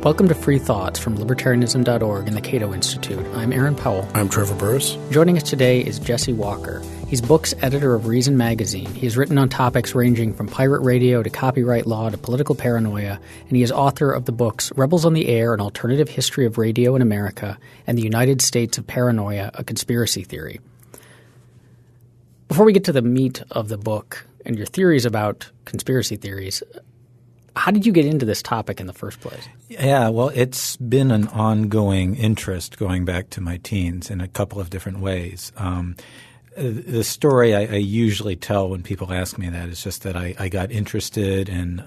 Welcome to Free Thoughts from Libertarianism.org and the Cato Institute. I'm Aaron Powell. I'm Trevor Burrus. Joining us today is Jesse Walker. He's books editor of Reason Magazine. He has written on topics ranging from pirate radio to copyright law to political paranoia, and he is author of the books Rebels on the Air, An Alternative History of Radio in America, and The United States of Paranoia, A Conspiracy Theory. Before we get to the meat of the book and your theories about conspiracy theories, how did you get into this topic in the first place? Yeah, well, it's been an ongoing interest going back to my teens in a couple of different ways. The story I usually tell when people ask me that is just that I got interested in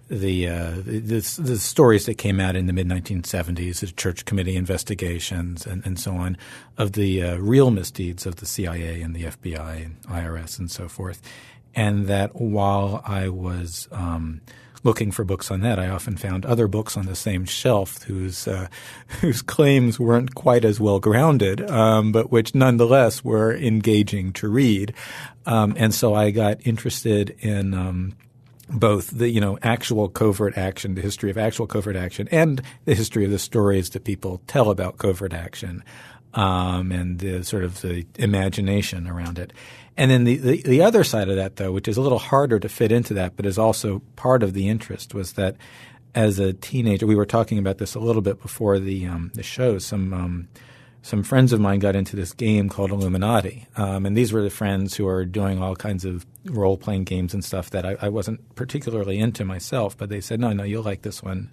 the stories that came out in the mid-1970s, the Church Committee investigations and so on, of the real misdeeds of the CIA and the FBI and IRS and so forth. And that while I was looking for books on that, I often found other books on the same shelf whose claims weren't quite as well grounded, but which nonetheless were engaging to read. And so I got interested in both the actual covert action, the history of actual covert action, and the history of the stories that people tell about covert action, and the sort of the imagination around it. And then the other side of that, though, which is a little harder to fit into that, but is also part of the interest, was that as a teenager, we were talking about this a little bit before the show. Some friends of mine got into this game called Illuminati, and these were the friends who are doing all kinds of role-playing games and stuff that I wasn't particularly into myself. But they said, no, you'll like this one.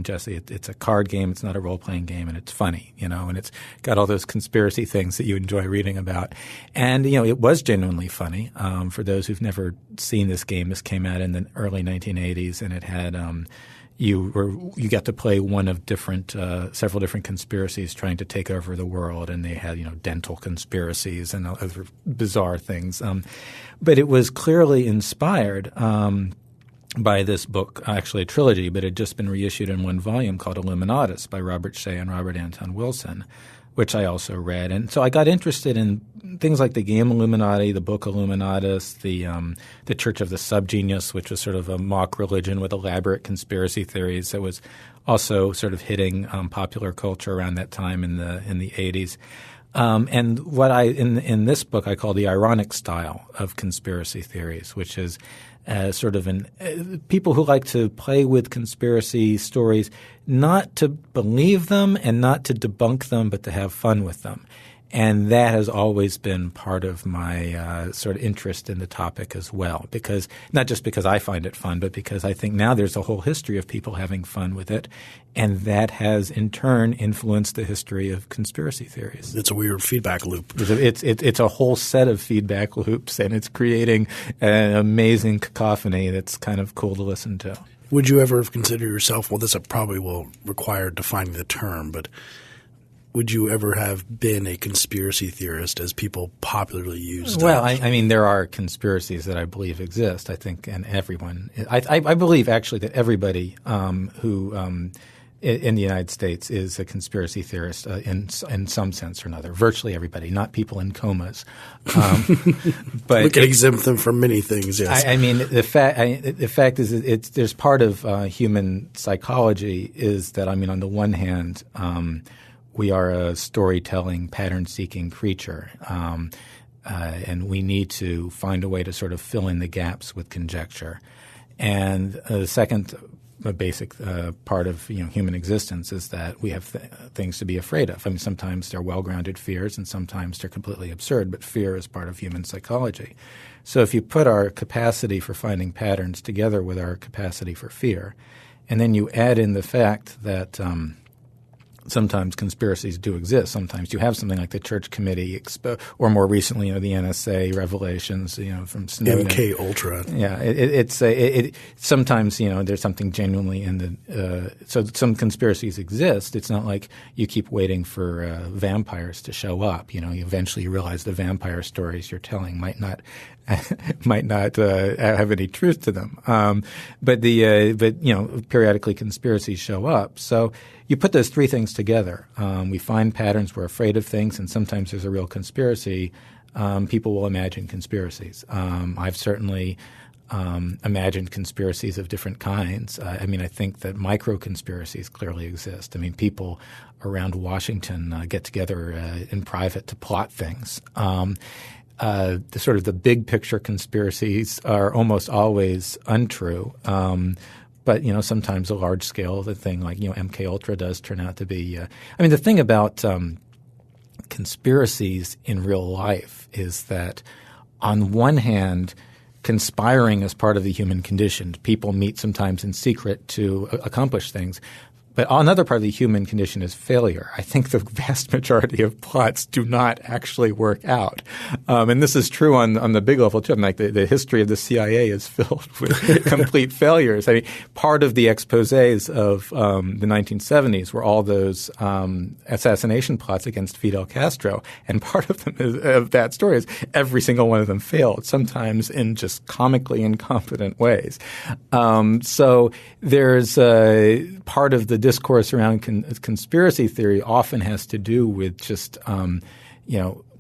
Jesse, it's a card game. It's not a role-playing game, and it's funny, and it's got all those conspiracy things that you enjoy reading about. And, it was genuinely funny. For those who've never seen this game, this came out in the early 1980s, and it had you got to play one of several different conspiracies trying to take over the world, and they had dental conspiracies and other bizarre things. But it was clearly inspired by this book, actually a trilogy, but it had just been reissued in one volume called Illuminatus by Robert Shea and Robert Anton Wilson, which I also read. And so I got interested in things like the game Illuminati, the book Illuminatus, the Church of the Subgenius, which was sort of a mock religion with elaborate conspiracy theories that was also sort of hitting popular culture around that time in the 80s. And what in this book I call the ironic style of conspiracy theories, which is sort of people who like to play with conspiracy stories, not to believe them and not to debunk them, but to have fun with them. And that has always been part of my sort of interest in the topic as well, because not just because I find it fun, but because I think now there's a whole history of people having fun with it, and that has in turn influenced the history of conspiracy theories. It's a weird feedback loop. It's a whole set of feedback loops, and it's creating an amazing cacophony that's kind of cool to listen to. Would you ever consider yourself – well, this probably will require defining the term, but – would you ever have been a conspiracy theorist as people popularly use that? Well, I mean, there are conspiracies that I believe exist, I think, and everyone – I believe actually that everybody who in the United States is a conspiracy theorist in some sense or another. Virtually everybody, not people in comas. But we can exempt them from many things, yes. I mean, the fact is there's part of human psychology is that, I mean, on the one hand we are a storytelling, pattern-seeking creature, and we need to find a way to sort of fill in the gaps with conjecture. And the second basic part of human existence is that we have things to be afraid of. I mean, sometimes they're well-grounded fears, and sometimes they're completely absurd. But fear is part of human psychology. So if you put our capacity for finding patterns together with our capacity for fear, and then you add in the fact that sometimes conspiracies do exist. Sometimes you have something like the Church Committee, or more recently, the NSA revelations, from Snowden. MK Ultra. Yeah, it's sometimes there's something genuinely in the. So some conspiracies exist. It's not like you keep waiting for vampires to show up. Eventually you realize the vampire stories you're telling might not have any truth to them. But periodically conspiracies show up. So you put those three things together. We find patterns. We're afraid of things, and sometimes there's a real conspiracy. People will imagine conspiracies. I've certainly imagined conspiracies of different kinds. I mean, I think that micro-conspiracies clearly exist. I mean, people around Washington get together in private to plot things. The sort of the big picture conspiracies are almost always untrue. But, sometimes a large scale, the thing like, MK Ultra does turn out to be the thing about conspiracies in real life is that on one hand, conspiring is part of the human condition. People meet sometimes in secret to accomplish things. But another part of the human condition is failure. I think the vast majority of plots do not actually work out. And this is true on the big level too. I mean, like the history of the CIA is filled with complete failures. I mean, part of the exposés of the 1970s were all those assassination plots against Fidel Castro. And part of that story is every single one of them failed, sometimes in just comically incompetent ways. So there's part of the discourse around conspiracy theory often has to do with just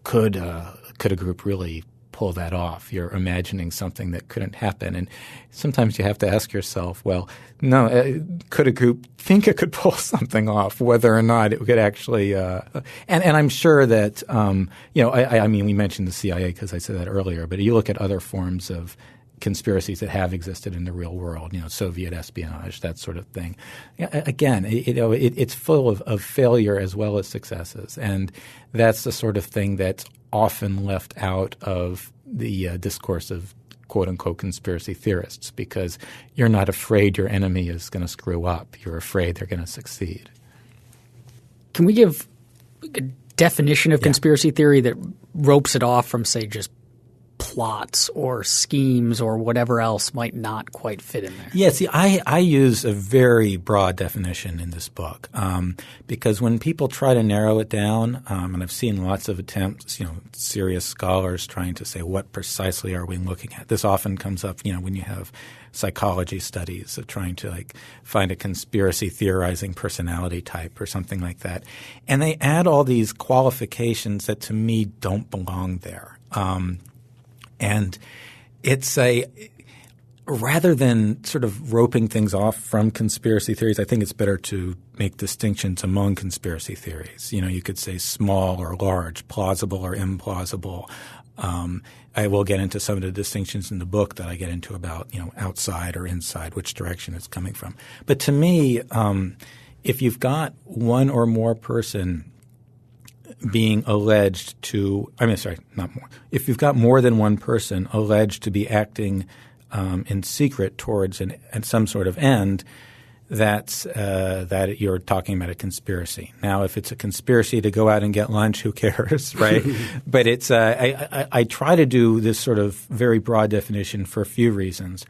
could a group really pull that off? You're imagining something that couldn't happen, and sometimes you have to ask yourself, well, no, could a group think it could pull something off, whether or not it could actually and I'm sure that I mean, we mentioned the CIA because I said that earlier, but you look at other forms of conspiracies that have existed in the real world, Soviet espionage, that sort of thing. Again, it's full of failure as well as successes, and that's the sort of thing that's often left out of the discourse of quote-unquote conspiracy theorists because you're not afraid your enemy is going to screw up. You're afraid they're going to succeed. Can we give a definition of conspiracy theory that ropes it off from, say, just plots or schemes or whatever else might not quite fit in there? Yeah, see, I use a very broad definition in this book because when people try to narrow it down, and I've seen lots of attempts, serious scholars trying to say what precisely are we looking at. This often comes up, when you have psychology studies of trying to find a conspiracy theorizing personality type or something like that. And they add all these qualifications that to me don't belong there. And it's rather than sort of roping things off from conspiracy theories, I think it's better to make distinctions among conspiracy theories. You could say small or large, plausible or implausible. I will get into some of the distinctions in the book that I get into about, outside or inside, which direction it's coming from. But to me, if you've got one or more person being alleged to – not more. If you've got more than one person alleged to be acting in secret towards some sort of end, that you're talking about a conspiracy. Now, if it's a conspiracy to go out and get lunch, who cares, right? But it's I try to do this sort of very broad definition for a few reasons.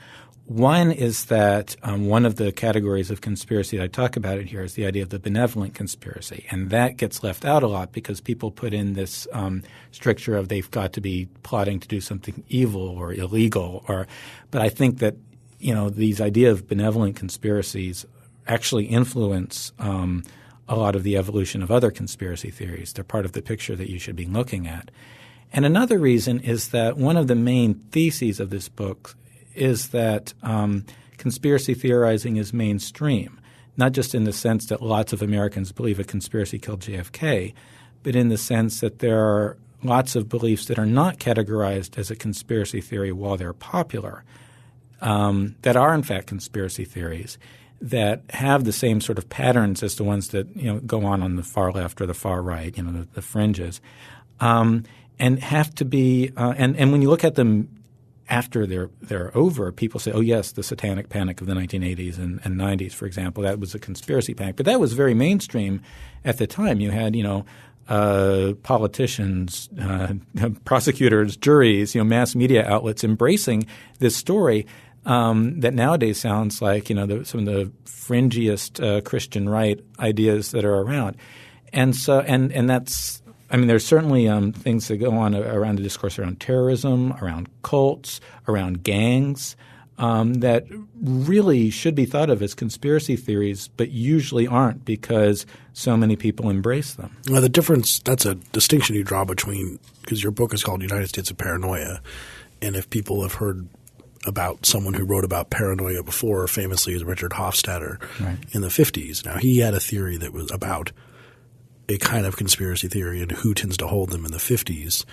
One is that one of the categories of conspiracy that I talk about in here is the idea of the benevolent conspiracy. And that gets left out a lot because people put in this stricture of they've got to be plotting to do something evil or illegal. But I think that, these idea of benevolent conspiracies actually influence a lot of the evolution of other conspiracy theories. They're part of the picture that you should be looking at. And another reason is that one of the main theses of this book is that conspiracy theorizing is mainstream, not just in the sense that lots of Americans believe a conspiracy killed JFK, but in the sense that there are lots of beliefs that are not categorized as a conspiracy theory while they're popular, that are in fact conspiracy theories that have the same sort of patterns as the ones that go on the far left or the far right, the fringes, and have to be and when you look at them after they're over, people say, oh, yes, the satanic panic of the 1980s and 90s, for example, that was a conspiracy panic. But that was very mainstream at the time. You had, politicians, prosecutors, juries, mass media outlets embracing this story that nowadays sounds like, some of the fringiest Christian right ideas that are around. And so and that's – there's certainly things that go on around the discourse around terrorism, around cults, around gangs that really should be thought of as conspiracy theories but usually aren't because so many people embrace them. Well, the difference – that's a distinction you draw between – because your book is called United States of Paranoia, and if people have heard about someone who wrote about paranoia before, famously as Richard Hofstadter Right. in the 50s. Now, he had a theory that was about a kind of conspiracy theory and who tends to hold them in the 50s.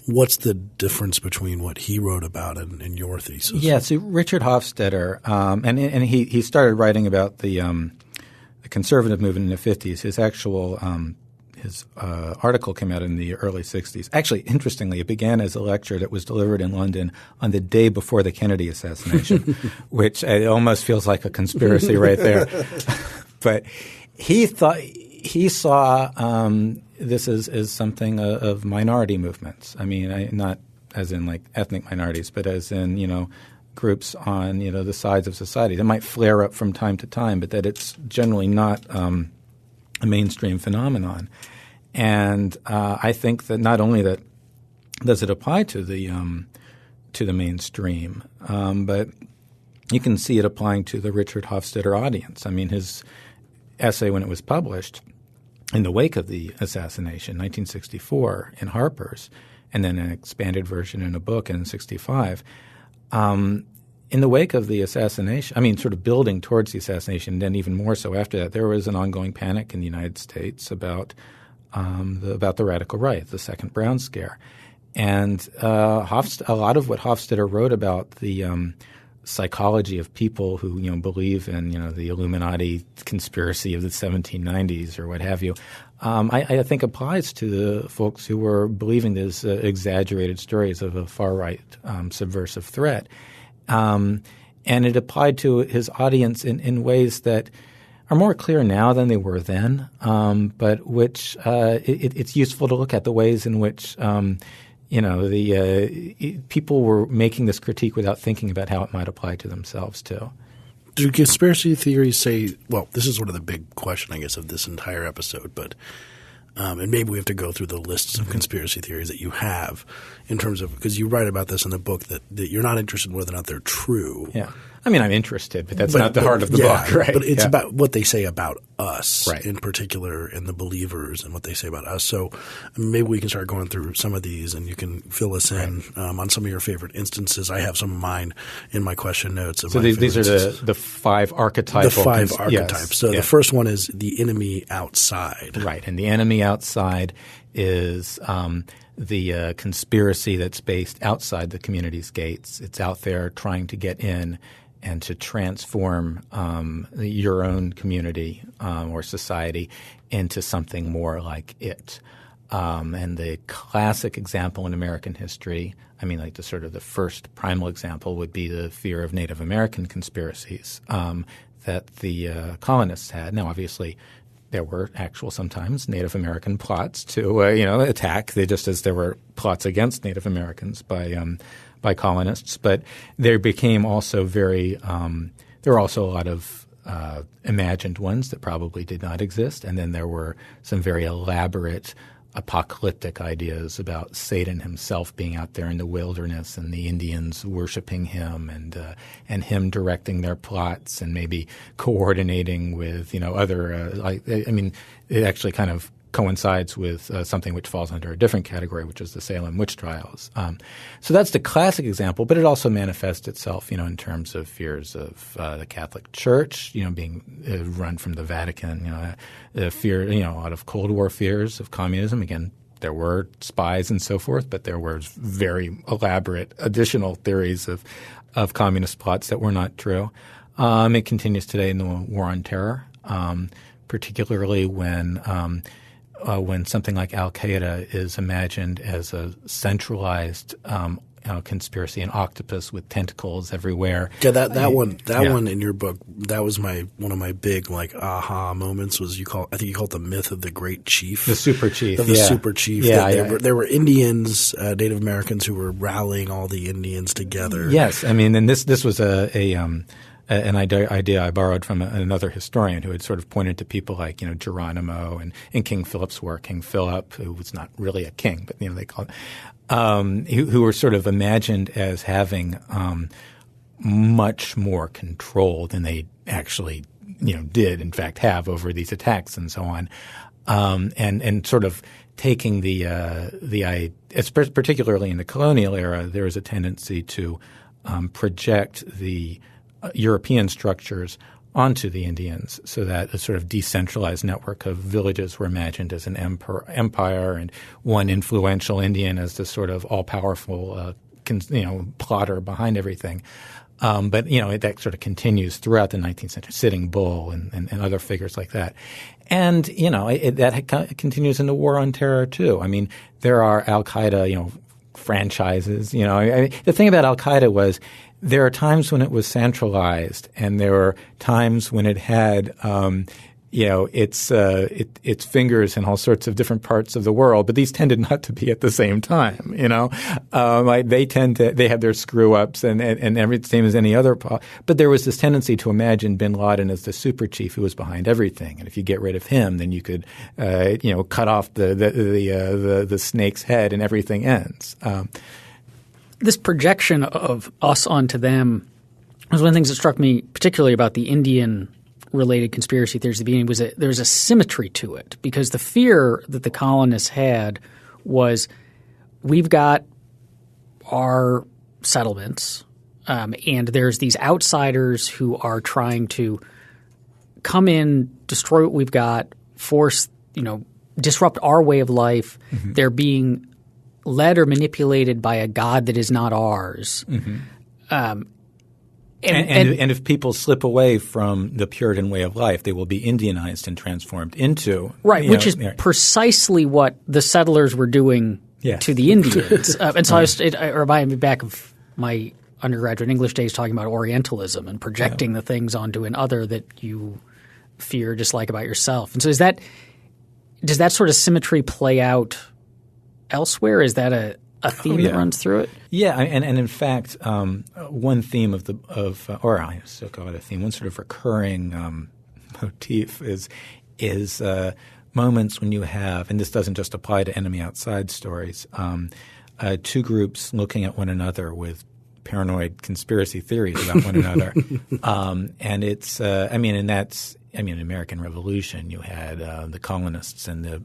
What's the difference between what he wrote about and your thesis? Yeah, so Richard Hofstadter, and he started writing about the conservative movement in the 50s. His actual his article came out in the early 60s. Actually, interestingly, it began as a lecture that was delivered in London on the day before the Kennedy assassination, which almost feels like a conspiracy right there. But he saw this as something of minority movements. I mean, not as in like ethnic minorities, but as in, groups on, the sides of society that might flare up from time to time, but that it's generally not a mainstream phenomenon. And I think that not only that does it apply to the mainstream, but you can see it applying to the Richard Hofstadter audience. I mean, his essay when it was published in the wake of the assassination, 1964, in Harper's, and then an expanded version in a book in 1965. In the wake of the assassination, I mean, sort of building towards the assassination, and then even more so after that, there was an ongoing panic in the United States about the radical right, the Second Brown Scare. And a lot of what Hofstadter wrote about the psychology of people who believe in the Illuminati conspiracy of the 1790s or what have you, I think applies to the folks who were believing these exaggerated stories of a far right subversive threat, and it applied to his audience in ways that are more clear now than they were then, but which it's useful to look at the ways in which people were making this critique without thinking about how it might apply to themselves too. Do conspiracy theories say – well, this is sort of the big question, I guess, of this entire episode, but and maybe we have to go through the lists of conspiracy theories that you have in terms of – because you write about this in the book that you're not interested in whether or not they're true. Yeah. I mean, I'm interested, but that's not the heart of the book, right? But it's about what they say about us right. in particular and the believers and what they say about us. So maybe we can start going through some of these and you can fill us in on some of your favorite instances. I have some of mine in my question notes. So these are the five archetypal – the five archetypes. Yes. So the first one is the enemy outside. Right. And the enemy outside is the conspiracy that's based outside the community's gates. It's out there trying to get in and to transform your own community or society into something more like it. And the classic example in American history, I mean, like the first primal example would be the fear of Native American conspiracies that the colonists had. Now, obviously, there were sometimes Native American plots to attack, just as there were plots against Native Americans by colonists. But there became also there were also a lot of imagined ones that probably did not exist, and then there were some very elaborate apocalyptic ideas about Satan himself being out there in the wilderness and the Indians worshiping him and him directing their plots and maybe coordinating with other it actually kind of coincides with something which falls under a different category, which is the Salem witch trials. So that's the classic example, but it also manifests itself, in terms of fears of the Catholic Church, being run from the Vatican, fear, a lot of Cold War fears of communism. Again, there were spies and so forth, but there were very elaborate additional theories of communist plots that were not true. It continues today in the War on Terror, particularly when something like Al-Qaeda is imagined as a centralized conspiracy, an octopus with tentacles everywhere. Yeah, that one in your book, that was one of my big aha moments. Was I think you call it the myth of the Great Chief, the Super Chief, the Super Chief. Yeah, there were Indians, Native Americans who were rallying all the Indians together. Yes, I mean, and this was an idea I borrowed from another historian who had sort of pointed to people like, Geronimo and King Philip's work, King Philip, who was not really a king, but, they call it, who were sort of imagined as having much more control than they actually, did in fact have over these attacks and so on. And sort of taking particularly in the colonial era, there was a tendency to project the European structures onto the Indians so that a sort of decentralized network of villages were imagined as an empire and one influential Indian as the sort of all-powerful plotter behind everything. But that sort of continues throughout the 19th century, Sitting Bull and other figures like that. And, that continues in the War on Terror too. I mean, there are al-Qaeda, franchises. The thing about al-Qaeda was there are times when it was centralized and there were times when it had its fingers in all sorts of different parts of the world, but these tended not to be at the same time. They have their screw ups and every same as any other. But there was this tendency to imagine Bin Laden as the super chief who was behind everything, and if you get rid of him, then you could cut off the snake's head and everything ends. This projection of us onto them was one of the things that struck me particularly about the Indian-related conspiracy theories at the beginning was that there was a symmetry to it, because the fear that the colonists had was we've got our settlements and there's these outsiders who are trying to come in, destroy what we've got, force disrupt our way of life. Mm-hmm. They're being led or manipulated by a god that is not ours. Mm-hmm. And if people slip away from the Puritan way of life, they will be Indianized and transformed into which is precisely what the settlers were doing to the Indians. And so it reminded me back of my undergraduate English days talking about Orientalism and projecting the things onto another that you fear or dislike about yourself. And so does that sort of symmetry play out elsewhere? Is that a theme that runs through it? Yeah, and in fact, one theme or I still call it a theme, one sort of recurring motif is moments when you have, and this doesn't just apply to enemy outside stories, two groups looking at one another with paranoid conspiracy theories about one another, and it's American Revolution, you had the colonists and the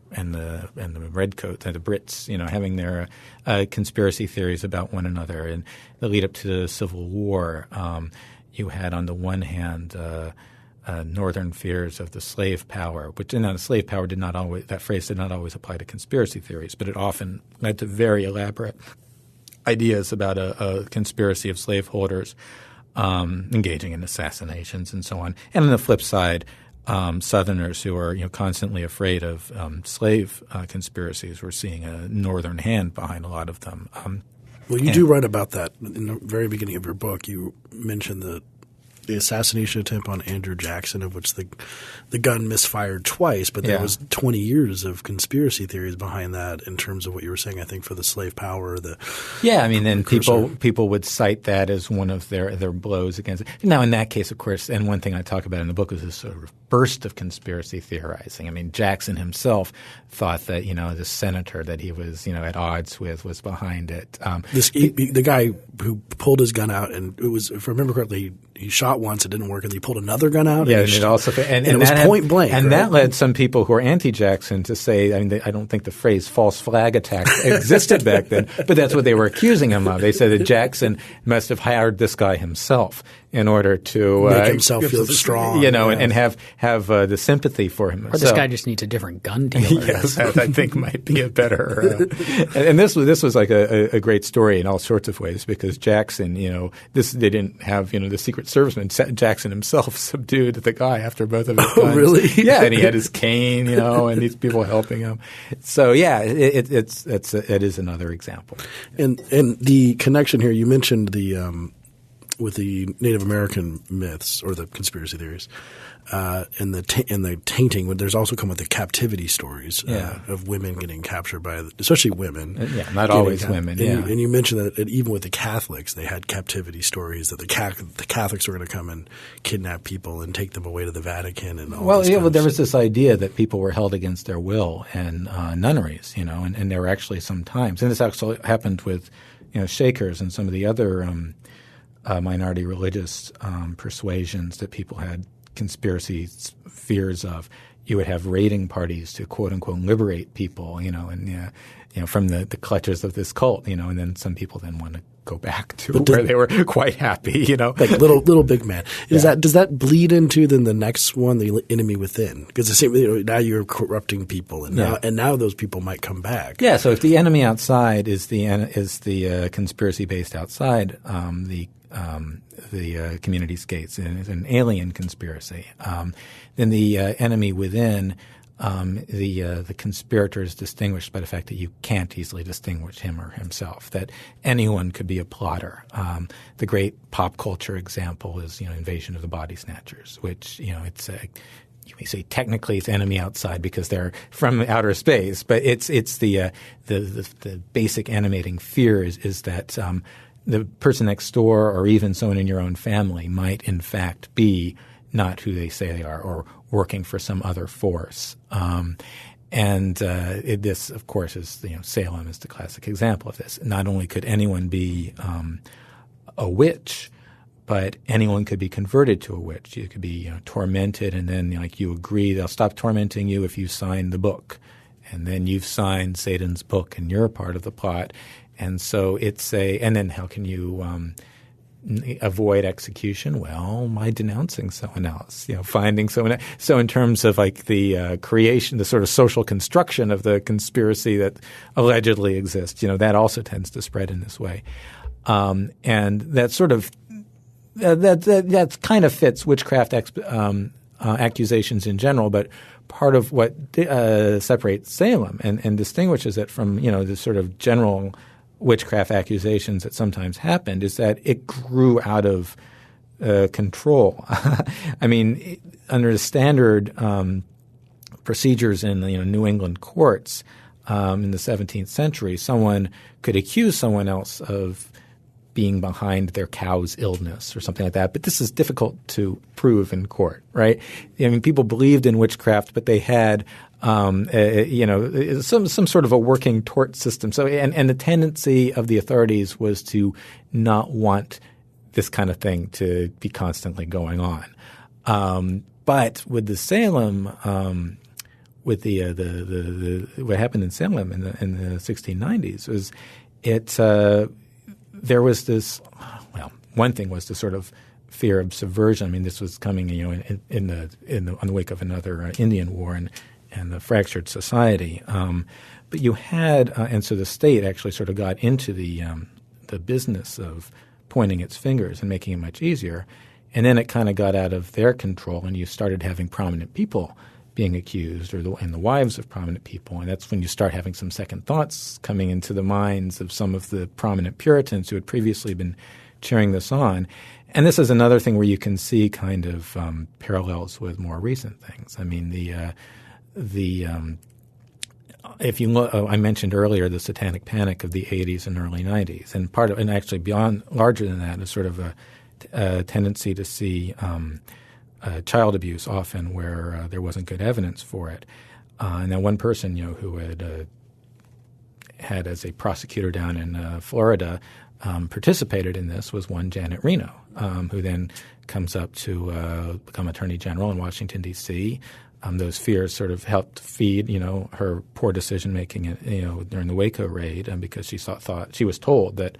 redcoats and the Brits, having their conspiracy theories about one another. And the lead up to the Civil War, you had on the one hand northern fears of the slave power, which the slave power that phrase did not always apply to conspiracy theories, but it often led to very elaborate ideas about a conspiracy of slaveholders engaging in assassinations and so on. And on the flip side, Southerners who are constantly afraid of slave conspiracies were seeing a northern hand behind a lot of them. Well, you do write about that in the very beginning of your book. You mentioned the assassination attempt on Andrew Jackson, of which the gun misfired twice, but there was 20 years of conspiracy theories behind that in terms of what you were saying, I think, for the slave power. Then people would cite that as one of their blows against it. Now, in that case, of course, and one thing I talk about in the book is this sort of burst of conspiracy theorizing. I mean, Jackson himself thought that, the senator that he was, at odds with was behind it. The guy who pulled his gun out, and it was, if I remember correctly, he shot once, it didn't work, and he pulled another gun out. Yeah, and it also and it was point blank. And that led some people who are anti-Jackson to say, I don't think the phrase false flag attack existed back then, but that's what they were accusing him of. They said that Jackson must have hired this guy himself in order to make himself feel strong, and have the sympathy for him. Or this guy just needs a different gun dealer. Yes, that I think might be a better. And this was like a great story in all sorts of ways, because Jackson, they didn't have the Secret Serviceman. Jackson himself subdued the guy after both of his guns. Oh, really? Yeah, and he had his cane, and these people helping him. So yeah, it is another example. And the connection here, you mentioned with the Native American myths or the conspiracy theories, and the tainting. There's also come with the captivity stories of women getting captured by, especially women. Not always women. And you mentioned that even with the Catholics, they had captivity stories that the Catholics were going to come and kidnap people and take them away to the Vatican and all. Well, there was this idea that people were held against their will in nunneries, and there were actually some times, and this actually happened with Shakers and some of the other minority religious persuasions that people had conspiracy fears of. You would have raiding parties to quote unquote liberate people, from the clutches of this cult, and then some people then want to go back to where they were quite happy, like little big man. Does that bleed into then the next one, the enemy within? Because the same, now you're corrupting people, and now those people might come back. Yeah. So if the enemy outside is the conspiracy based outside the community states, and it's an alien conspiracy, then the enemy within. The conspirator is distinguished by the fact that you can't easily distinguish him or himself, that anyone could be a plotter. The great pop culture example is, Invasion of the Body Snatchers, which, it's you may say technically it's enemy outside because they're from outer space, but it's the basic animating fear is that the person next door or even someone in your own family might in fact be not who they say they are, or working for some other force. This, of course, is Salem is the classic example of this. Not only could anyone be a witch, but anyone could be converted to a witch. You could be tormented, and then you agree they'll stop tormenting you if you sign the book, and then you've signed Satan's book, and you're a part of the plot. And so and then how can you avoid execution? Well, by denouncing someone else, finding someone else. So in terms of the creation, the sort of social construction of the conspiracy that allegedly exists, that also tends to spread in this way. And that sort of that kind of fits witchcraft accusations in general, but part of what separates Salem and distinguishes it from the sort of general witchcraft accusations that sometimes happened is that it grew out of control. I mean, under the standard procedures in New England courts in the 17th century, someone could accuse someone else of being behind their cow's illness or something like that. But this is difficult to prove in court, right? I mean, people believed in witchcraft, but they had some sort of a working tort system. So, and the tendency of the authorities was to not want this kind of thing to be constantly going on. But with the Salem, with the what happened in Salem in the 1690s was there was this. Well, one thing was the sort of fear of subversion. I mean, this was coming, on the wake of another Indian war and the fractured society. But you had, and so the state actually sort of got into the business of pointing its fingers and making it much easier. And then it kind of got out of their control, and you started having prominent people being accused, and the wives of prominent people. And that's when you start having some second thoughts coming into the minds of some of the prominent Puritans who had previously been cheering this on. And this is another thing where you can see kind of parallels with more recent things. I mean, if you look, I mentioned earlier the satanic panic of the 80s and early 90s, and actually beyond, larger than that, is sort of a tendency to see child abuse often where there wasn't good evidence for it. And then one person, who had as a prosecutor down in Florida participated in this was one Janet Reno, who then comes up to become Attorney General in Washington, D.C. Those fears sort of helped feed, her poor decision making, during the Waco raid, because she thought she was told that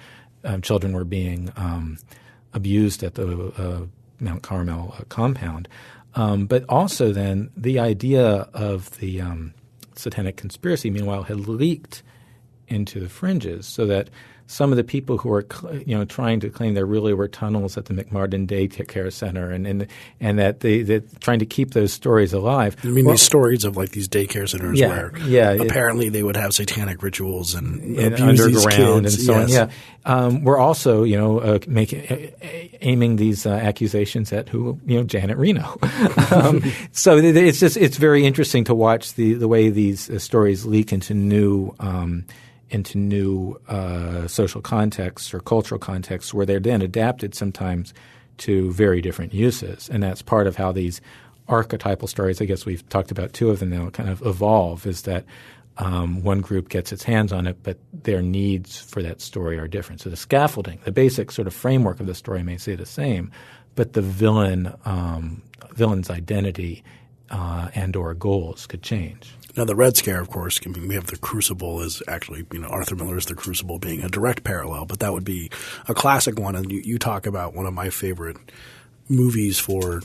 children were being abused at the Mount Carmel compound. But also then the idea of the satanic conspiracy, meanwhile, had leaked into the fringes, so that some of the people who were, trying to claim there really were tunnels at the McMartin Daycare Center, and that they're trying to keep those stories alive. I mean, these stories of these daycare centers where apparently they would have satanic rituals and abuse these kids. And so on. Yeah, we're also aiming these accusations at Janet Reno. So it's very interesting to watch the way these stories leak into new social contexts or cultural contexts where they're then adapted sometimes to very different uses. And that's part of how these archetypal stories, I guess we've talked about two of them now, kind of evolve, is that one group gets its hands on it, but their needs for that story are different. So the scaffolding, the basic sort of framework of the story may stay the same, but the villain's identity and or goals could change. Now, the Red Scare, of course, I mean, we have the Crucible as actually, Arthur Miller's The Crucible being a direct parallel, but that would be a classic one. And you talk about one of my favorite movies for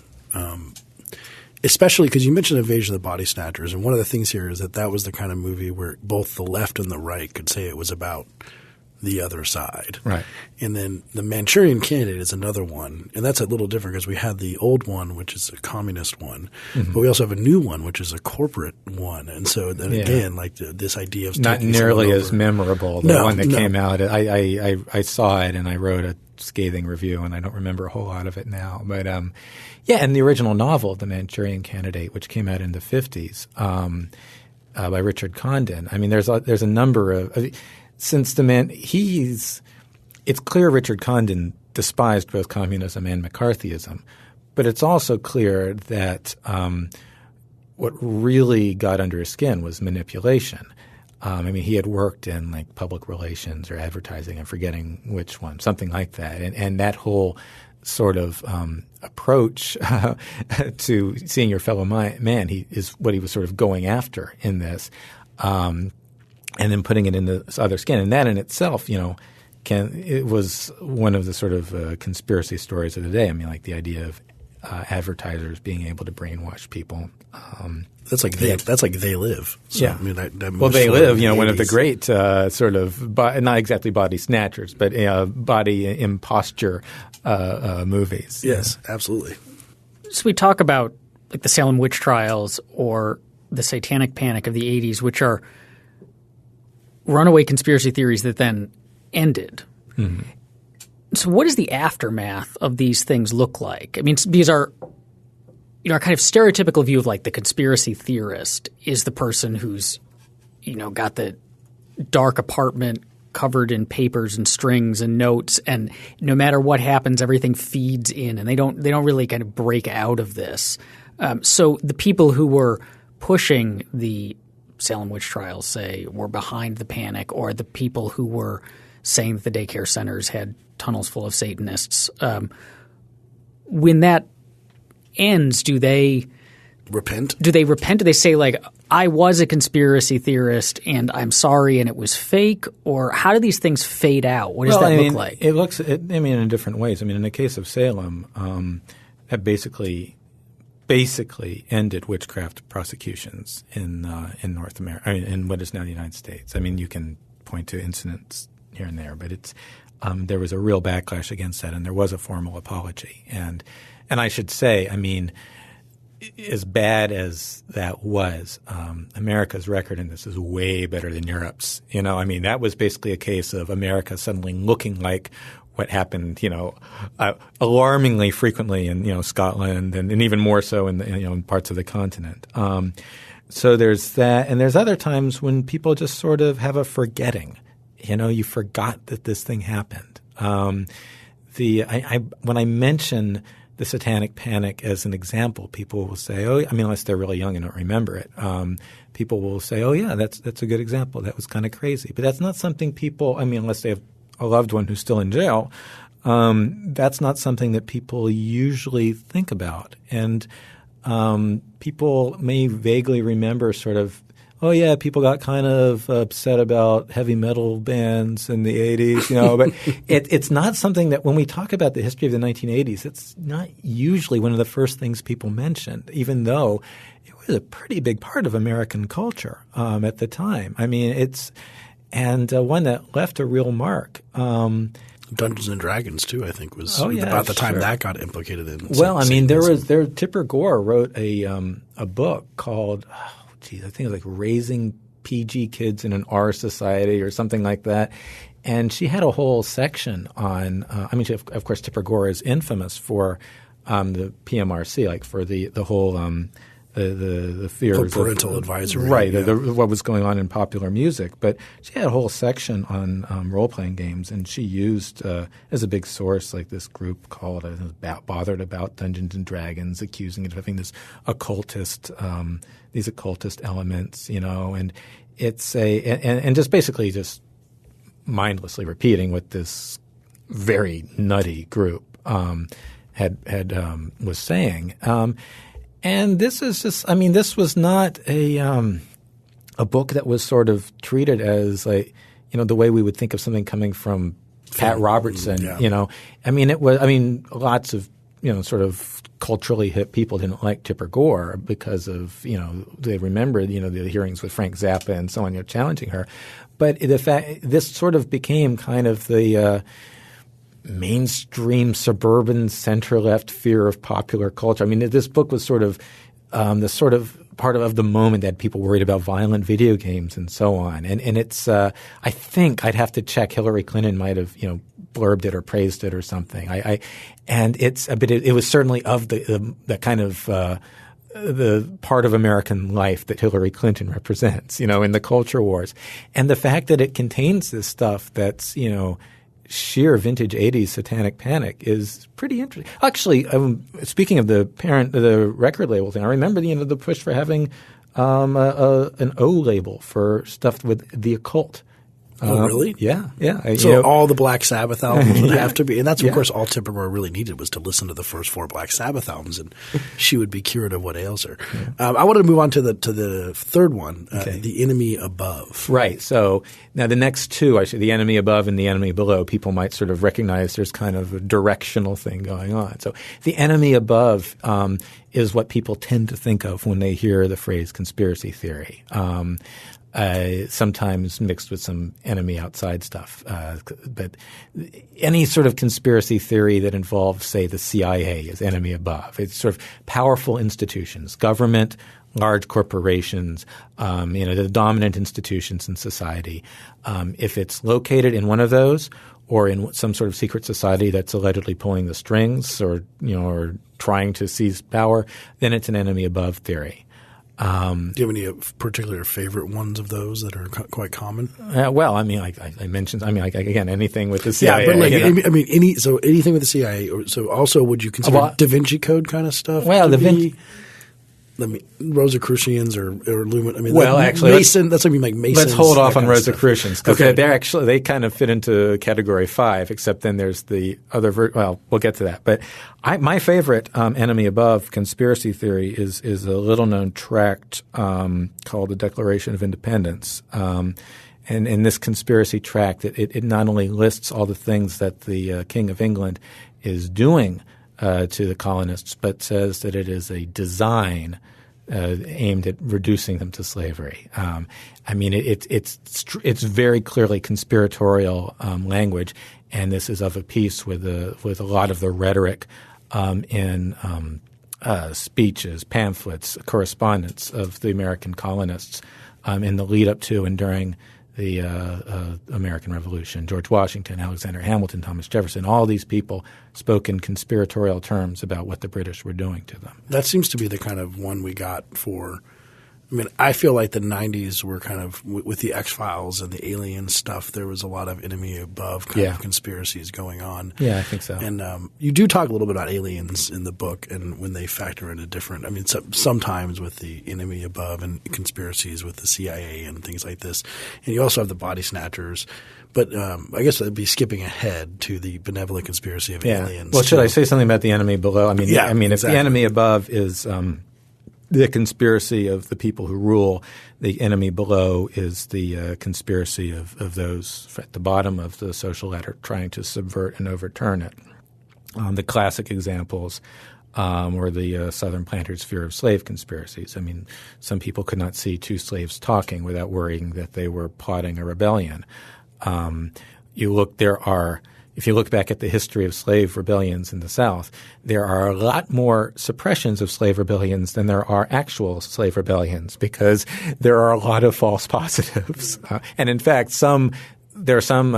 especially because you mentioned Invasion of the Body Snatchers. And one of the things here is that was the kind of movie where both the left and the right could say it was about the other side. Right. And then the Manchurian Candidate is another one. And that's a little different because we had the old one, which is a communist one. Mm-hmm. But we also have a new one, which is a corporate one. And so then again, like this idea of not nearly as memorable. The one that came out, I saw it and I wrote a scathing review, and I don't remember a whole lot of it now. But and the original novel, The Manchurian Candidate, which came out in the 50s by Richard Condon. I mean, there's a number of since it's clear Richard Condon despised both communism and McCarthyism, but it's also clear that what really got under his skin was manipulation. I mean, he had worked in like public relations or advertising, I'm forgetting which one, something like that. And that whole sort of approach to seeing your fellow man is what he was sort of going after in this. And then putting it in this other skin. And that in itself, it was one of the sort of conspiracy stories of the day. I mean, like the idea of advertisers being able to brainwash people. That's like They Live. So, yeah. I mean, that They Live, one of the great sort of not exactly body snatchers, but body imposture movies. Yes, absolutely. So we talk about like the Salem witch trials or the Satanic Panic of the 80s, which are runaway conspiracy theories that then ended. Mm-hmm. So what does the aftermath of these things look like? I mean, these are our kind of stereotypical view of like the conspiracy theorist is the person who's got the dark apartment covered in papers and strings and notes, and no matter what happens, everything feeds in, and they don't really kind of break out of this. So the people who were pushing the Salem witch trials, say, were behind the panic, or the people who were saying that the daycare centers had tunnels full of Satanists. When that ends, do they repent? Do they say like, I was a conspiracy theorist and I'm sorry and it was fake? Or how do these things fade out? What does that look like? It looks in different ways. I mean, in the case of Salem, that basically ended witchcraft prosecutions in North America, in what is now the United States. I mean, you can point to incidents here and there, but there was a real backlash against that, and there was a formal apology. And I should say, I mean, as bad as that was, America's record in this is way better than Europe's. I mean, that was basically a case of America suddenly looking like what happened, alarmingly frequently in, Scotland and even more so in parts of the continent. So there's that. And there's other times when people just sort of have a forgetting. You forgot that this thing happened. When I mention the Satanic Panic as an example, people will say, unless they're really young and don't remember it, people will say, oh, yeah, that's a good example. That was kind of crazy. But that's not something people – unless they have a loved one who's still in jail, that's not something that people usually think about. And people may vaguely remember sort of, oh, yeah, people got kind of upset about heavy metal bands in the 80s, but it's not something that when we talk about the history of the 1980s, it's not usually one of the first things people mentioned, even though it was a pretty big part of American culture at the time. I mean, and one that left a real mark. Dungeons and Dragons too, I think, was about the time that got implicated in. Well, Tipper Gore wrote a book called, I think it was like Raising PG Kids in an R Society or something like that. And she had a whole section on of course, Tipper Gore is infamous for the PMRC, like for the whole the fears parental advisory. Right, what was going on in popular music. But she had a whole section on role-playing games, and she used as a big source like this group called Bothered About Dungeons and Dragons, accusing it of having this these occultist elements, and it's and just basically just mindlessly repeating what this very nutty group was saying. And this is just – this was not a a book that was sort of treated as like, the way we would think of something coming from Pat Robertson. Yeah. Lots of sort of culturally hip people didn't like Tipper Gore because of they remembered the hearings with Frank Zappa and so on, challenging her. But the fact this sort of became kind of the mainstream suburban center-left fear of popular culture. I mean, this book was sort of the sort of part of the moment that people worried about violent video games and so on. And it's I think I'd have to check. Hillary Clinton might have blurbed it or praised it or something. It was certainly of the kind of the part of American life that Hillary Clinton represents, in the culture wars. And the fact that it contains this stuff that's, sheer vintage 80s satanic panic is pretty interesting. Actually, speaking of the record label thing, I remember the push for having an O label for stuff with the occult. Oh, really? Yeah. So all the Black Sabbath albums would have to be – and that's, of course, all Tipper Gore really needed was to listen to the first 4 Black Sabbath albums, and she would be cured of what ails her. Yeah. I wanted to move on to the third one, The Enemy Above. Right. So now the next two, The Enemy Above and The Enemy Below, people might sort of recognize there's kind of a directional thing going on. So The Enemy Above is what people tend to think of when they hear the phrase conspiracy theory. Sometimes mixed with some enemy outside stuff. But any sort of conspiracy theory that involves, say, the CIA is enemy above. It's sort of powerful institutions, government, large corporations, the dominant institutions in society. If it's located in one of those or in some sort of secret society that's allegedly pulling the strings or trying to seize power, then it's an enemy above theory. Do you have any particular favorite ones of those that are quite common? I mentioned. Again, anything with the CIA. Yeah, but so anything with the CIA. So also, would you consider Da Vinci Code kind of stuff? Well, Da Vinci. Rosicrucians or Lumen. Actually, Mason. That's something like Mason. Let's hold off on Rosicrucians because they kind of fit into category 5. Except then there's the other. We'll get to that. But my favorite enemy above conspiracy theory is a little known tract called the Declaration of Independence. And in this conspiracy tract, it not only lists all the things that the King of England is doing to the colonists, but says that it is a design aimed at reducing them to slavery. It's very clearly conspiratorial language, and this is of a piece with a lot of the rhetoric in speeches, pamphlets, correspondence of the American colonists in the lead up to and during the American Revolution. George Washington, Alexander Hamilton, Thomas Jefferson, all these people spoke in conspiratorial terms about what the British were doing to them. That seems to be the kind of one we got for – I feel like the 90s were kind of – with the X-Files and the alien stuff, there was a lot of enemy above kind of conspiracies going on. Yeah, I think so. And you do talk a little bit about aliens in the book and when they factor into different – sometimes with the enemy above and conspiracies with the CIA and things like this. And you also have the body snatchers. But I guess I'd be skipping ahead to the benevolent conspiracy of aliens. Well, should I say something about the enemy below? If the enemy above is the conspiracy of the people who rule, the enemy below is the conspiracy of those at the bottom of the social ladder trying to subvert and overturn it. The classic examples were the Southern planters' fear of slave conspiracies. Some people could not see 2 slaves talking without worrying that they were plotting a rebellion. If you look back at the history of slave rebellions in the South, there are a lot more suppressions of slave rebellions than there are actual slave rebellions because there are a lot of false positives. And in fact, there are some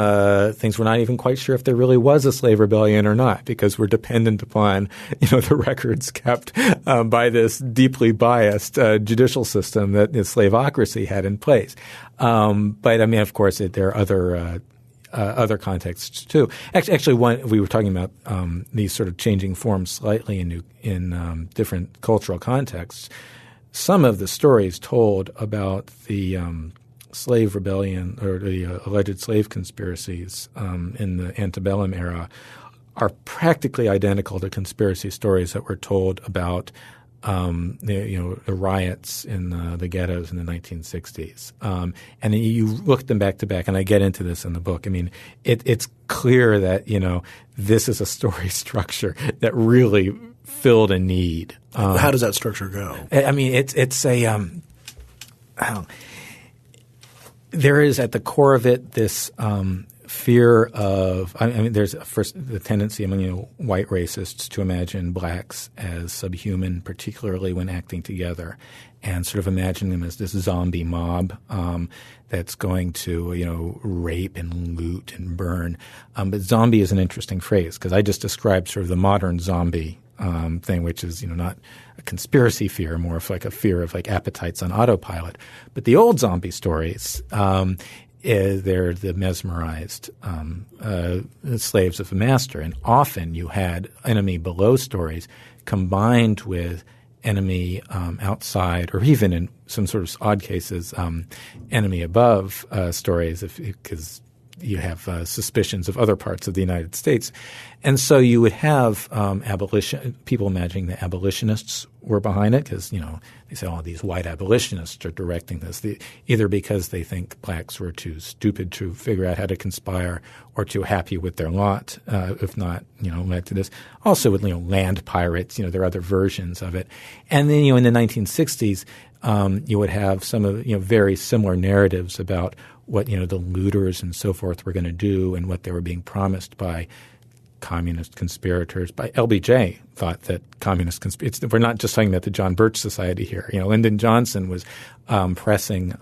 things we're not even quite sure if there really was a slave rebellion or not because we're dependent upon the records kept by this deeply biased judicial system that the slaveocracy had in place. But of course, there are other contexts too. Actually, we were talking about these sort of changing forms slightly in different cultural contexts. Some of the stories told about the slave rebellion or the alleged slave conspiracies in the antebellum era are practically identical to conspiracy stories that were told about the riots in the ghettos in the 1960s. And you look them back to back, and I get into this in the book. I mean, it's clear that, this is a story structure that really filled a need. How does that structure go? I mean, it's a there is at the core of it this fear of – I mean, there's first the tendency among white racists to imagine blacks as subhuman, particularly when acting together, and sort of imagine them as this zombie mob that's going to rape and loot and burn. But zombie is an interesting phrase because I just described sort of the modern zombie thing, which is not a conspiracy fear, more of like a fear of like appetites on autopilot. But the old zombie stories, they're the mesmerized slaves of the master, and often you had enemy below stories combined with enemy outside, or even in some sort of odd cases, enemy above stories, because you have suspicions of other parts of the United States. And so you would have people imagining the abolitionists were behind it because, they say, these white abolitionists are directing this, either because they think blacks were too stupid to figure out how to conspire or too happy with their lot, if not, led to this. Also with, land pirates, there are other versions of it. And then, in the 1960s, you would have some of, very similar narratives about what, the looters and so forth were going to do and what they were being promised by communist conspirators. By LBJ thought that communist conspirators – we're not just talking about the John Birch Society here. Lyndon Johnson was pressing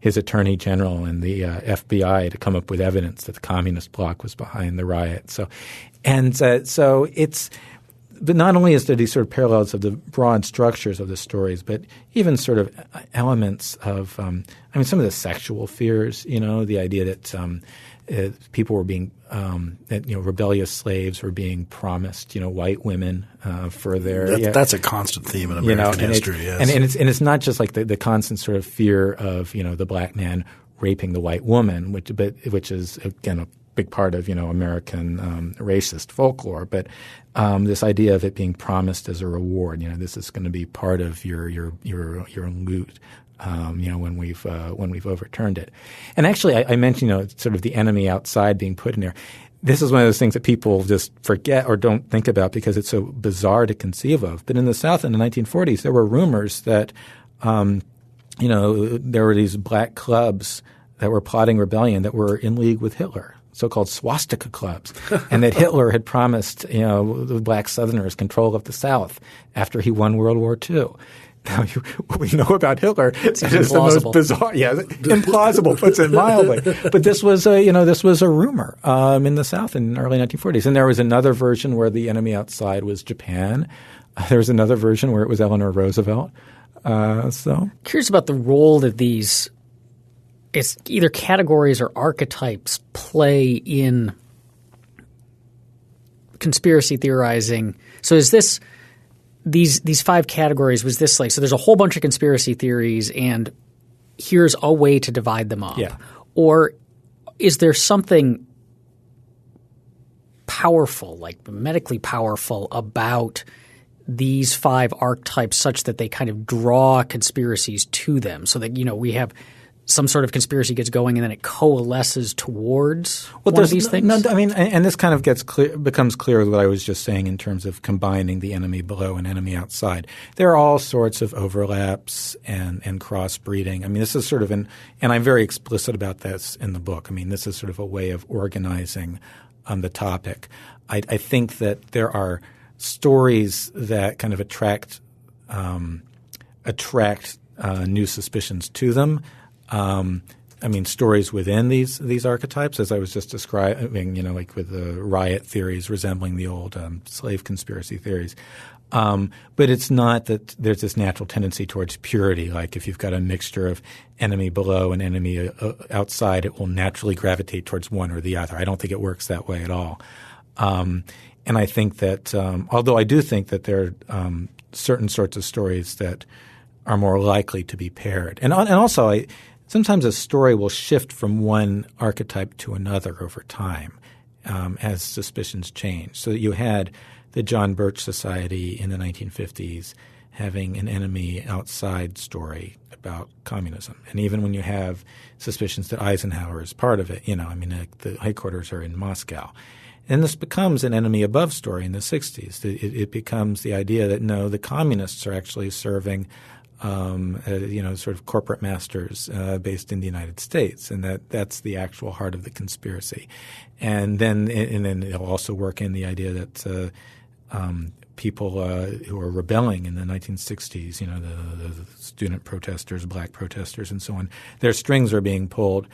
his attorney general and the FBI to come up with evidence that the communist bloc was behind the riot. So it's – but not only is there these sort of parallels of the broad structures of the stories, but even sort of elements of some of the sexual fears, the idea that people were being that rebellious slaves were being promised white women for their that's a constant theme in American history. Yes. And it's not just like the constant sort of fear of the black man raping the white woman, which is again a big part of American racist folklore, but this idea of it being promised as a reward. This is going to be part of your loot. When we've overturned it. And actually, I mentioned sort of the enemy outside being put in there. This is one of those things that people just forget or don't think about because it's so bizarre to conceive of. But in the South in the 1940s, there were rumors that there were these black clubs that were plotting rebellion that were in league with Hitler, so-called swastika clubs, and that Hitler had promised, the black Southerners control of the South after he won World War II. Now, what we know about Hitler is the most bizarre. Yeah, implausible puts it mildly. But this was a rumor in the South in the early 1940s. And there was another version where the enemy outside was Japan. There was another version where it was Eleanor Roosevelt. Curious about the role that these – it's either categories or archetypes play in conspiracy theorizing. So is this these five categories, was this like – so there's a whole bunch of conspiracy theories and here's a way to divide them up. Yeah. Or is there something powerful, like medically powerful about these five archetypes such that they kind of draw conspiracies to them so that, we have – some sort of conspiracy gets going and then it coalesces towards one of these things? And this kind of becomes clear with what I was just saying in terms of combining the enemy below and enemy outside. There are all sorts of overlaps and crossbreeding. I mean, this is sort of and I'm very explicit about this in the book. I mean, this is sort of a way of organizing the topic. I think that there are stories that kind of attract new suspicions to them. Stories within these archetypes, as I was just describing, like with the riot theories resembling the old slave conspiracy theories. But it's not that there's this natural tendency towards purity. Like if you've got a mixture of enemy below and enemy outside, it will naturally gravitate towards one or the other. I don't think it works that way at all. And I think that although I do think that there are certain sorts of stories that are more likely to be paired. And also sometimes a story will shift from one archetype to another over time as suspicions change. So you had the John Birch Society in the 1950s having an enemy outside story about communism. And even when you have suspicions that Eisenhower is part of it, the headquarters are in Moscow. And this becomes an enemy above story in the 60s. It becomes the idea that, no, the communists are actually serving sort of corporate masters based in the United States, and that's the actual heart of the conspiracy. And then it'll also work in the idea that people who are rebelling in the 1960s, the student protesters, black protesters, and so on, their strings are being pulled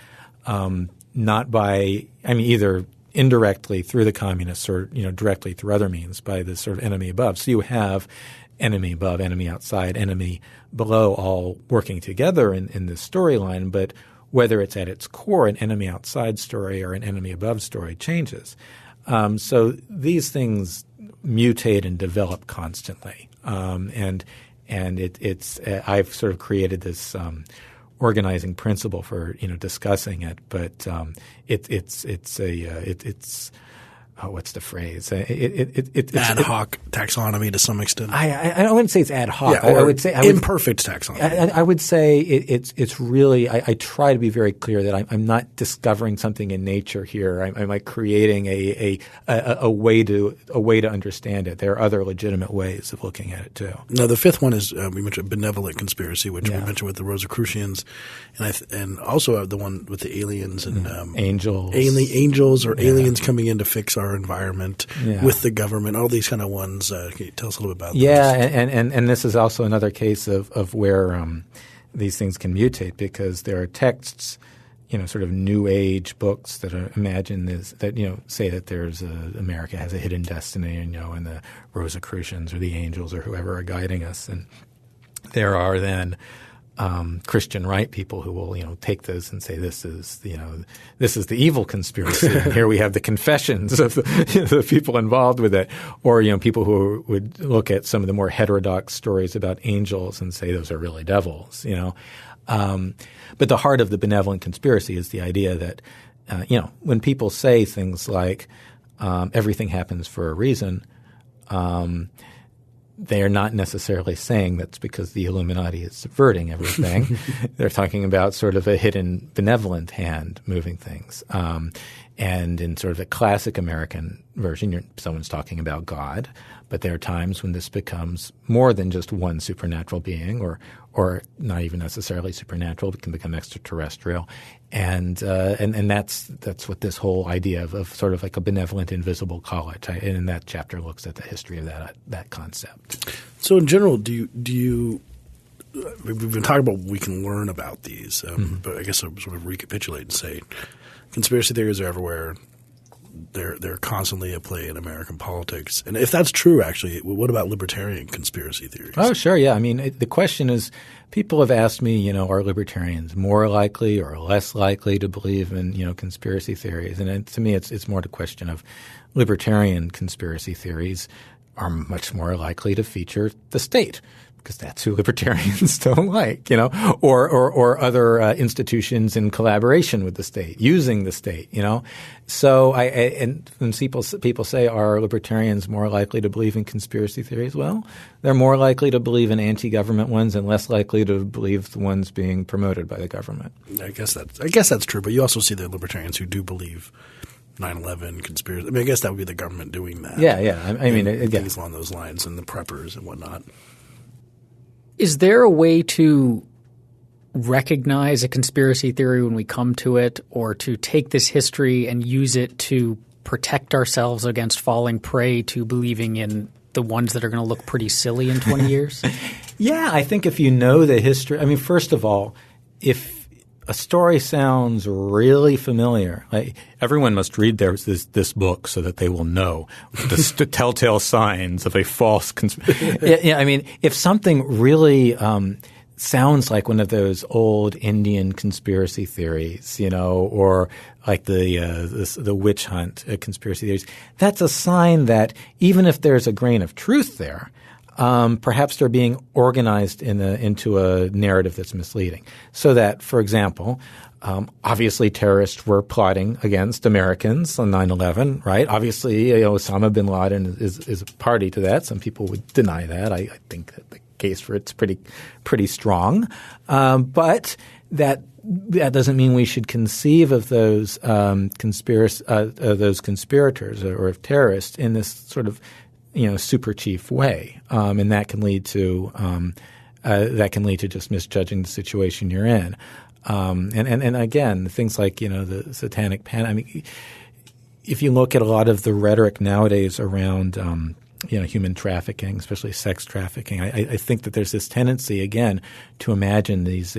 not by either indirectly through the communists or directly through other means by the sort of enemy above. So you have enemy above, enemy outside, enemy below all working together in this storyline, but whether it's at its core an enemy outside story or an enemy above story changes. So these things mutate and develop constantly. And it's I've sort of created this organizing principle for discussing it, but it's what's the phrase? It's ad hoc taxonomy to some extent. I wouldn't say it's ad hoc. Yeah, I would say imperfect taxonomy. I would say it's really. I try to be very clear that I'm not discovering something in nature here. I'm like creating a way to understand it. There are other legitimate ways of looking at it too. Now the fifth one is we mentioned benevolent conspiracy, which we mentioned with the Rosicrucians, and also the one with the aliens and angels, aliens coming in to fix our environment with the government, all these kind of ones. Can you tell us a little bit about those? Yeah, and this is also another case of where these things can mutate, because there are texts, sort of New Age books that imagine this, that say that there's America has a hidden destiny, and the Rosicrucians or the angels or whoever are guiding us, and there are then Christian right people who will take this and say this is the evil conspiracy, and here we have the confessions of the people involved with it, or people who would look at some of the more heterodox stories about angels and say those are really devils. But the heart of the benevolent conspiracy is the idea that when people say things like everything happens for a reason, they are not necessarily saying that's because the Illuminati is subverting everything. They're talking about sort of a hidden benevolent hand moving things. And in sort of a classic American version, someone's talking about God, but there are times when this becomes more than just one supernatural being, or not even necessarily supernatural. It can become extraterrestrial, and that's what this whole idea of sort of like a benevolent invisible college. And that chapter looks at the history of that concept. So in general, do you we've been talking about what we can learn about these, but I guess I'll sort of recapitulate and say conspiracy theories are everywhere. They're constantly at play in American politics. And if that's true, actually, what about libertarian conspiracy theories? Oh, sure, yeah. The question is, people have asked me, are libertarians more likely or less likely to believe in, conspiracy theories? And to me, it's more the question of libertarian conspiracy theories are much more likely to feature the state, because that's who libertarians don't like, or other institutions in collaboration with the state, using the state, So and when people say, are libertarians more likely to believe in conspiracy theories? Well, they're more likely to believe in anti-government ones and less likely to believe the ones being promoted by the government. I guess that's true, but you also see the libertarians who do believe 9/11 conspiracy. I guess that would be the government doing that. Yeah. Things along those lines, and the preppers and whatnot. Is there a way to recognize a conspiracy theory when we come to it, or to take this history and use it to protect ourselves against falling prey to believing in the ones that are going to look pretty silly in 20 years? Yeah, I think if you know the history – first of all, if a story sounds really familiar, everyone must read this book so that they will know the telltale signs of a false conspiracy. If something really sounds like one of those old Indian conspiracy theories, or like the witch hunt conspiracy theories, that's a sign that even if there's a grain of truth there, perhaps they're being organized into a narrative that's misleading. So that, for example, obviously terrorists were plotting against Americans on 9/11, right? Obviously, Osama bin Laden is a party to that. Some people would deny that. I think that case for it's pretty strong. But that doesn't mean we should conceive of those conspirators or of terrorists in this sort of super chief way, and that can lead to just misjudging the situation you're in. And again, things like the satanic panic. I mean, if you look at a lot of the rhetoric nowadays around human trafficking, especially sex trafficking, I think that there's this tendency again to imagine these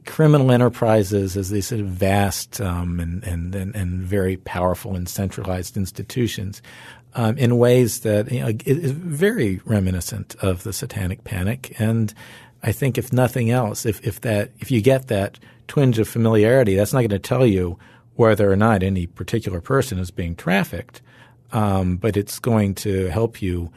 criminal enterprises as these sort of vast and very powerful and centralized institutions in ways that is very reminiscent of the Satanic Panic. And I think if nothing else, if you get that twinge of familiarity, that's not going to tell you whether or not any particular person is being trafficked, but it's going to help you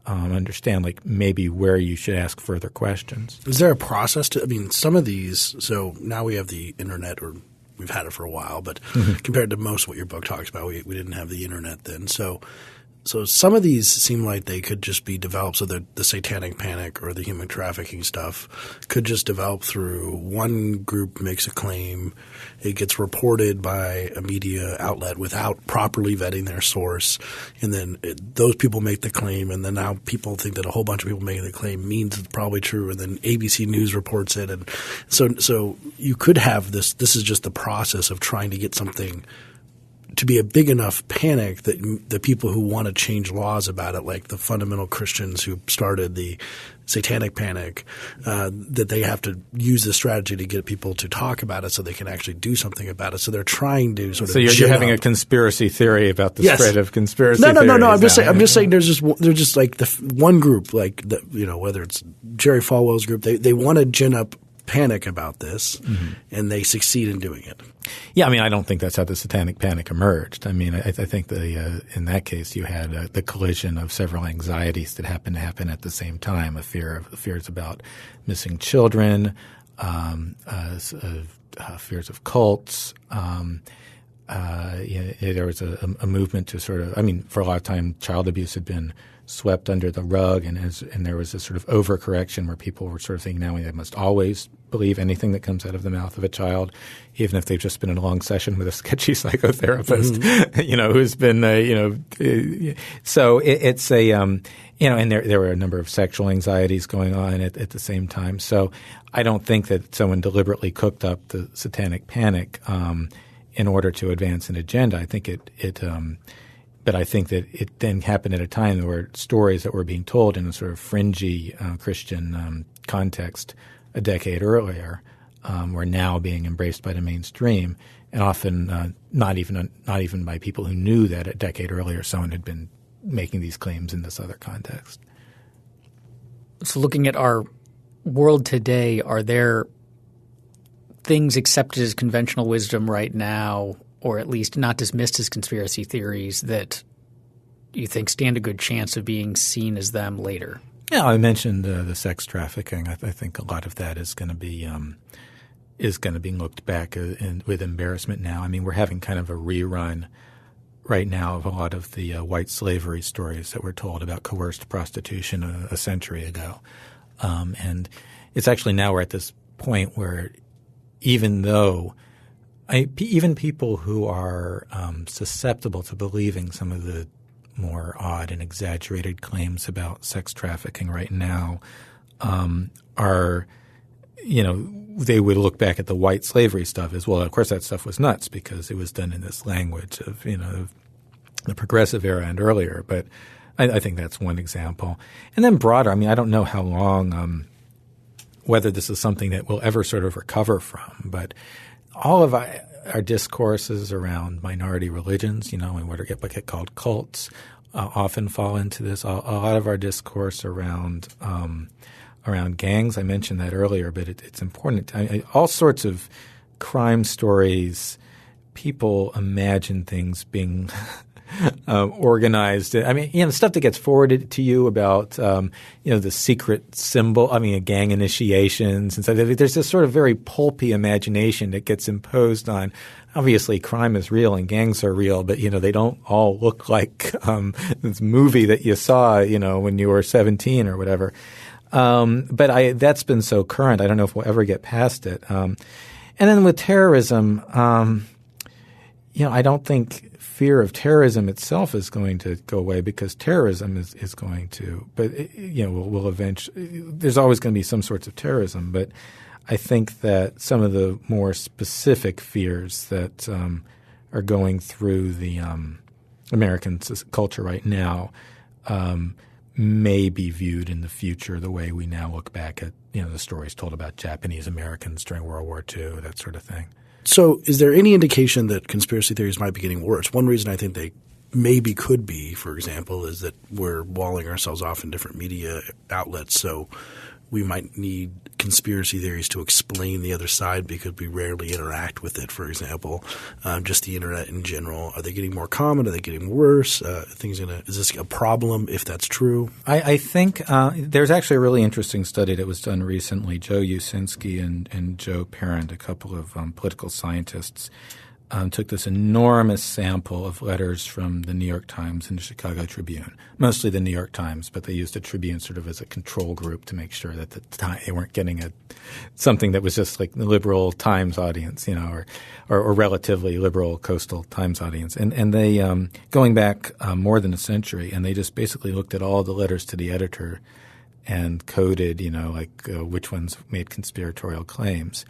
understand maybe where you should ask further questions. Is there a process some of these – so now we have the internet, or we've had it for a while, but compared to most of what your book talks about, we didn't have the internet then. So some of these seem like they could just be developed. So the Satanic Panic or the human trafficking stuff could just develop through one group makes a claim, it gets reported by a media outlet without properly vetting their source, and then those people make the claim, and then now people think that a whole bunch of people making the claim means it's probably true, and then ABC News reports it, and so you could have this. This is just the process of trying to get something to be a big enough panic that the people who want to change laws about it, like the fundamental Christians who started the Satanic Panic, that they have to use this strategy to get people to talk about it so they can actually do something about it. So they're trying to sort of – So you're having a conspiracy theory about the spread of conspiracy theories. No. I'm just saying there's just like the one group, like whether it's Jerry Falwell's group, they want to gin up panic about this, and they succeed in doing it. Yeah, I mean, I don't think that's how the Satanic Panic emerged. I mean, I think in that case you had the collision of several anxieties that happened to happen at the same time: fears about missing children, fears of cults. There was a movement to sort of – I mean, for a lot of time, child abuse had been swept under the rug, and there was this sort of overcorrection where people were sort of thinking now they must always believe anything that comes out of the mouth of a child, even if they've just been in a long session with a sketchy psychotherapist, who's been so it's a and there were a number of sexual anxieties going on at the same time. So I don't think that someone deliberately cooked up the Satanic Panic in order to advance an agenda. I think but I think that it then happened at a time where stories that were being told in a sort of fringy Christian context a decade earlier were now being embraced by the mainstream, and often not even by people who knew that a decade earlier someone had been making these claims in this other context. So looking at our world today, are there things accepted as conventional wisdom right now, or at least not dismissed as conspiracy theories, that you think stand a good chance of being seen as them later? Yeah, I mentioned the sex trafficking. I think a lot of that is going to be looked back with embarrassment now. I mean, we're having kind of a rerun right now of a lot of the white slavery stories that were told about coerced prostitution a century ago, and it's actually now we're at this point where even though even people who are susceptible to believing some of the more odd and exaggerated claims about sex trafficking right now are, they would look back at the white slavery stuff as well. Of course, that stuff was nuts because it was done in this language of, the progressive era and earlier. But I think that's one example. And then broader, I mean, I don't know how long whether this is something that we'll ever sort of recover from, but all of our discourses around minority religions, and what get called cults, often fall into this. A lot of our discourse around gangs, I mentioned that earlier, but it's important. All sorts of crime stories, people imagine things being organized. I mean, stuff that gets forwarded to you about, the secret symbol. I mean, gang initiations and stuff. There's this sort of very pulpy imagination that gets imposed on. Obviously, crime is real and gangs are real, but they don't all look like this movie that you saw, when you were 17 or whatever. But that's been so current. I don't know if we'll ever get past it. And then with terrorism, I don't think fear of terrorism itself is going to go away because terrorism is going to. But we'll eventually. There's always going to be some sorts of terrorism, but I think that some of the more specific fears that are going through the American culture right now may be viewed in the future the way we now look back at the stories told about Japanese Americans during World War II, that sort of thing. So is there any indication that conspiracy theories might be getting worse? One reason I think they maybe could be, for example, is that we're walling ourselves off in different media outlets. So we might need conspiracy theories to explain the other side because we rarely interact with it, for example. Just the internet in general. Are they getting more common? Are they getting worse? Is this a problem if that's true? I think there's actually a really interesting study that was done recently. Joe Usinski and Joe Parent, a couple of political scientists, took this enormous sample of letters from the New York Times and the Chicago Tribune, mostly the New York Times, but they used the Tribune sort of as a control group to make sure that they weren't getting something that was just like the liberal Times audience, or relatively liberal coastal Times audience. And they going back more than a century, and they just basically looked at all the letters to the editor and coded, which ones made conspiratorial claims.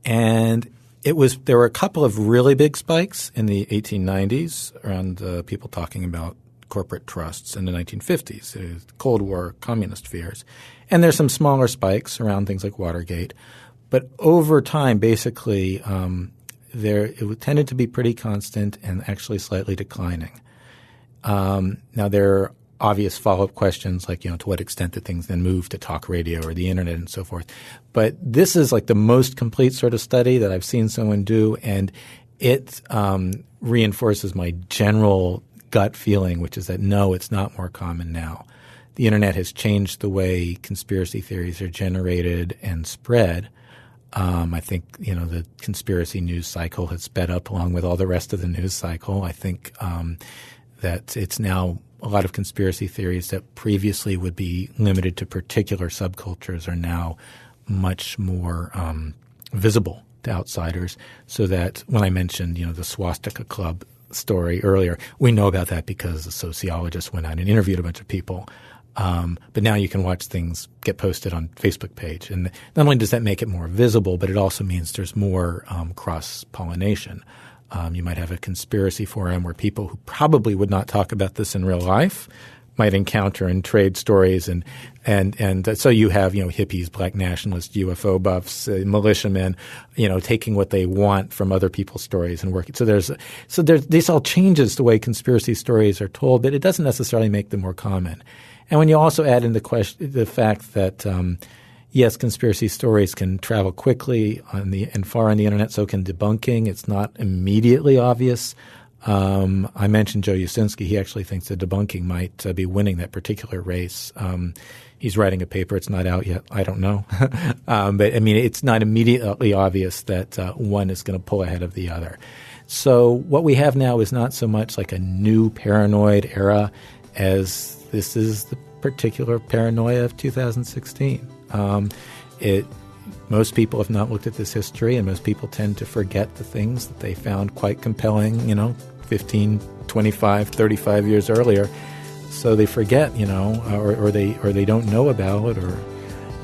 And there were a couple of really big spikes in the 1890s around people talking about corporate trusts in the 1950s, Cold War communist fears. And there's some smaller spikes around things like Watergate. But over time, basically, it tended to be pretty constant and actually slightly declining. Now, there are obvious follow-up questions like, to what extent did things then move to talk radio or the internet and so forth. But this is like the most complete sort of study that I've seen someone do, and it reinforces my general gut feeling, which is that no, it's not more common now. The internet has changed the way conspiracy theories are generated and spread. I think, the conspiracy news cycle has sped up along with all the rest of the news cycle. I think that it's now a lot of conspiracy theories that previously would be limited to particular subcultures are now much more visible to outsiders, so that when I mentioned, the Swastika Club story earlier, we know about that because a sociologist went out and interviewed a bunch of people. But now you can watch things get posted on Facebook page. And not only does that make it more visible, but it also means there's more cross-pollination. You might have a conspiracy forum where people who probably would not talk about this in real life might encounter and trade stories, and so you have hippies, black nationalists, UFO buffs, militiamen, taking what they want from other people's stories and working. So this all changes the way conspiracy stories are told, but it doesn't necessarily make them more common. And when you also add in the fact that yes, conspiracy stories can travel quickly and far on the internet, so can debunking. It's not immediately obvious. I mentioned Joe Usinski. He actually thinks that debunking might be winning that particular race. He's writing a paper. It's not out yet. I don't know. But, I mean, it's not immediately obvious that one is going to pull ahead of the other. So what we have now is not so much like a new paranoid era as this is the particular paranoia of 2016. Most people have not looked at this history, and most people tend to forget the things that they found quite compelling, 15, 25, 35 years earlier. So they forget, or they don't know about, or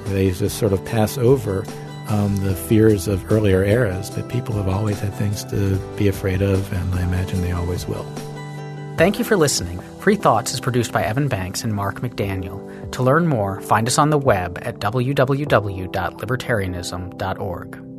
they just sort of pass over the fears of earlier eras. But people have always had things to be afraid of, and I imagine they always will. Thank you for listening. Free Thoughts is produced by Evan Banks and Mark McDaniel. To learn more, find us on the web at www.libertarianism.org.